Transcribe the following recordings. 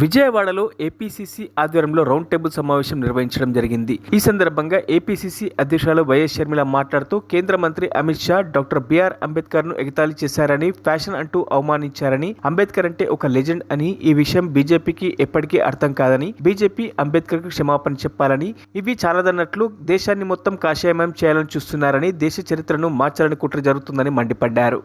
విజయవాడలో ఏపీసీసీ ఆధ్వర్యంలో round table సమావేశం నిర్వహించడం జరిగింది. ఈ సందర్భంగా ఏపీసీసీ అధ్యక్షురాలు వైఎస్ షర్మిల మాట్లాడుతూ కేంద్ర మంత్రి అమిత్ షా డాక్టర్ బిఆర్ అంబేద్కర్ ను ఎగతాళి చేశారని, ఫ్యాషన్ అంటూ అవమానించారని, అంబేద్కర్ అంటే ఒక లెజెండ్ అని, ఈ విషయం బీజేపీకి ఎప్పటికీ అర్థం కాదని, బీజేపీ అంబేద్కర్ కు క్షమాపణ చెప్పాలని, ఇవి చాలదన్నట్లు దేశాన్ని మొత్తం కాషాయమయం చేయాలని చూస్తున్నారని, దేశ చరిత్రను మార్చాలని కుట్ర జరుగుతుందని మండిపడ్డారు.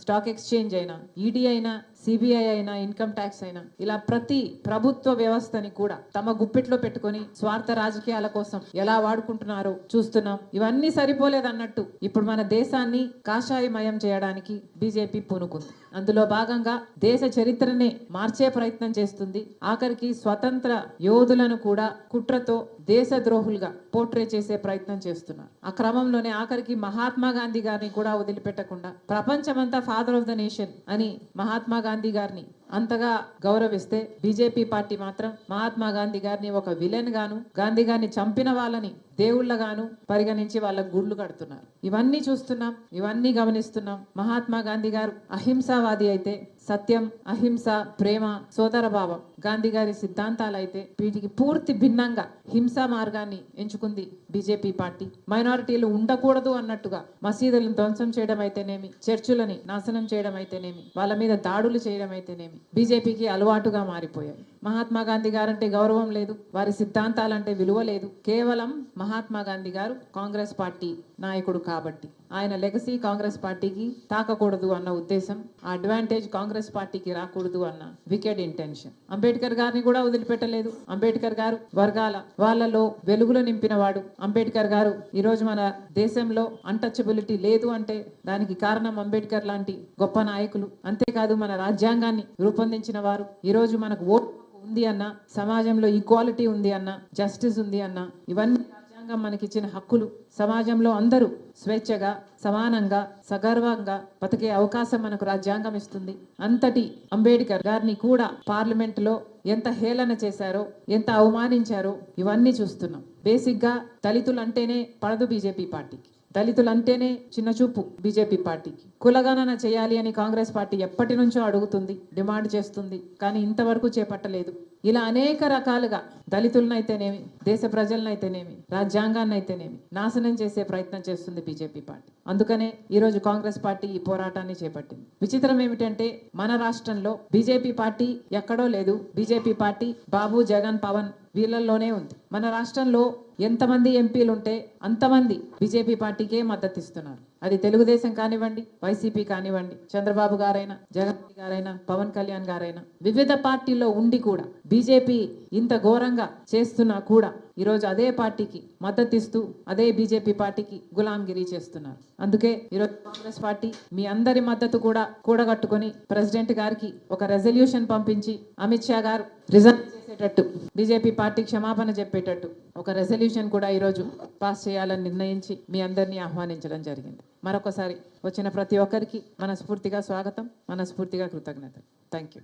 స్టాక్ ఎక్స్చేంజ్ అయినా, ఈడీ అయినా, సిబిఐ అయినా, ఇన్కమ్ ట్యాక్స్ అయినా, ఇలా ప్రతి ప్రభుత్వ వ్యవస్థని కూడా తమ గుప్పిట్లో పెట్టుకొని స్వార్థ రాజకీయాల కోసం ఎలా వాడుకుంటున్నారో చూస్తున్నాం. ఇవన్నీ సరిపోలేదన్నట్టు ఇప్పుడు మన దేశాన్ని కాషాయమయం చేయడానికి బీజేపీ పూనుకుంది. అందులో భాగంగా దేశ చరిత్రనే మార్చే ప్రయత్నం చేస్తుంది. ఆఖరికి స్వతంత్ర యోధులను కూడా కుట్రతో దేశద్రోహులుగా పోర్ట్రే చేసే ప్రయత్నం చేస్తున్నారు. ఆ క్రమంలోనే ఆఖరికి మహాత్మా గాంధీ గారిని కూడా వదిలిపెట్టకుండా ప్రపంచమంతా ఫాదర్ ఆఫ్ ద నేషన్ అని మహాత్మా గాంధీ గారిని అంతగా గౌరవిస్తే బీజేపీ పార్టీ మాత్రం మహాత్మా గాంధీ గారిని ఒక విలన్ గాను, గాంధీ గారిని చంపిన వాళ్ళని దేవుళ్ళగాను పరిగణించి వాళ్ళకు గుళ్ళు కడుతున్నారు. ఇవన్నీ చూస్తున్నాం, ఇవన్నీ గమనిస్తున్నాం. మహాత్మా గాంధీ గారు అహింసావాది అయితే, సత్యం, అహింస, ప్రేమ, సోదర భావం గాంధీ గారి సిద్ధాంతాలు అయితే, వీటికి పూర్తి భిన్నంగా హింసా మార్గాన్ని ఎంచుకుంది బీజేపీ పార్టీ. మైనారిటీలు ఉండకూడదు అన్నట్టుగా మసీదులను ధ్వంసం చేయడం అయితేనేమి, చర్చులని నాశనం చేయడం అయితేనేమి, వాళ్ళ మీద దాడులు చేయడం అయితేనేమి బీజేపీకి అలవాటుగా మారిపోయాయి. మహాత్మా గాంధీ గారంటే గౌరవం లేదు, వారి సిద్ధాంతాలంటే విలువ లేదు. కేవలం మహాత్మా గాంధీ గారు కాంగ్రెస్ పార్టీ నాయకుడు కాబట్టి ఆయన లెగసీ కాంగ్రెస్ పార్టీకి తాకకూడదు అన్న ఉద్దేశం, ఆ అడ్వాంటేజ్ కాంగ్రెస్ పార్టీకి రాకూడదు అన్న వికెడ్ ఇంటెన్షన్. అంబేద్కర్ గారిని కూడా వదిలిపెట్టలేదు. అంబేద్కర్ గారు వర్గాల వాళ్ళలో వెలుగులు నింపిన వాడు. అంబేద్కర్ గారు ఈరోజు మన దేశంలో అన్టచబిలిటీ లేదు అంటే దానికి కారణం అంబేద్కర్ లాంటి గొప్ప నాయకులు. అంతేకాదు మన రాజ్యాంగాన్ని రూపొందించిన వారు. ఈరోజు మనకు ఓటు ఉంది అన్న, సమాజంలో ఈక్వాలిటీ ఉంది అన్న, జస్టిస్ ఉంది అన్న, ఇవన్నీ రాజ్యాంగం మనకిచ్చిన హక్కులు. సమాజంలో అందరూ స్వేచ్ఛగా, సమానంగా, సగర్వంగా బతికే అవకాశం మనకు రాజ్యాంగం ఇస్తుంది. అంతటి అంబేద్కర్ గారిని కూడా పార్లమెంట్ లో ఎంత హేళన చేశారో, ఎంత అవమానించారో ఇవన్నీ చూస్తున్నాం. బేసిక్ గా దళితులు అంటేనే పడదు బీజేపీ పార్టీకి. దళితులంటేనే చిన్న చూపు బీజేపీ పార్టీకి. కులగణన చేయాలి అని కాంగ్రెస్ పార్టీ ఎప్పటి నుంచో అడుగుతుంది, డిమాండ్ చేస్తుంది, కానీ ఇంతవరకు చేపట్టలేదు. ఇలా అనేక రకాలుగా దళితులనైతేనేమి, దేశ ప్రజలనైతేనేమి, రాజ్యాంగాన్నైతేనేమి నాశనం చేసే ప్రయత్నం చేస్తుంది బీజేపీ పార్టీ. అందుకనే ఈరోజు కాంగ్రెస్ పార్టీ ఈ పోరాటాన్ని చేపట్టింది. విచిత్రం ఏమిటంటే మన రాష్ట్రంలో బీజేపీ పార్టీ ఎక్కడో లేదు. బీజేపీ పార్టీ బాబు, జగన్, పవన్ వీళ్ళల్లోనే ఉంది. మన రాష్ట్రంలో ఎంతమంది ఎంపీలు ఉంటే అంతమంది బీజేపీ పార్టీకే మద్దతు ఇస్తున్నారు. అది తెలుగుదేశం కానివ్వండి, వైసీపీ కానివ్వండి, చంద్రబాబు గారైనా, జగన్ గారైనా, పవన్ కళ్యాణ్ గారైనా, వివిధ పార్టీల్లో ఉండి కూడా బీజేపీ ఇంత ఘోరంగా చేస్తున్నా కూడా ఈరోజు అదే పార్టీకి మద్దతు ఇస్తూ అదే బీజేపీ పార్టీకి గులాంగిరి చేస్తున్నారు. అందుకే ఈరోజు కాంగ్రెస్ పార్టీ మీ అందరి మద్దతు కూడా కూడగట్టుకొని ప్రెసిడెంట్ గారికి ఒక రెజల్యూషన్ పంపించి అమిత్ షా గారు రిజైన్ చేసేటట్టు, బీజేపీ పార్టీ క్షమాపణ చెప్పేటట్టు ఒక రెజల్యూషన్ కూడా ఈరోజు పాస్ చేయాలని నిర్ణయించి మీ అందరినీ ఆహ్వానించడం జరిగింది. మరొకసారి వచ్చిన ప్రతి ఒక్కరికి మనస్ఫూర్తిగా స్వాగతం, మనస్ఫూర్తిగా కృతజ్ఞతలు. Thank you.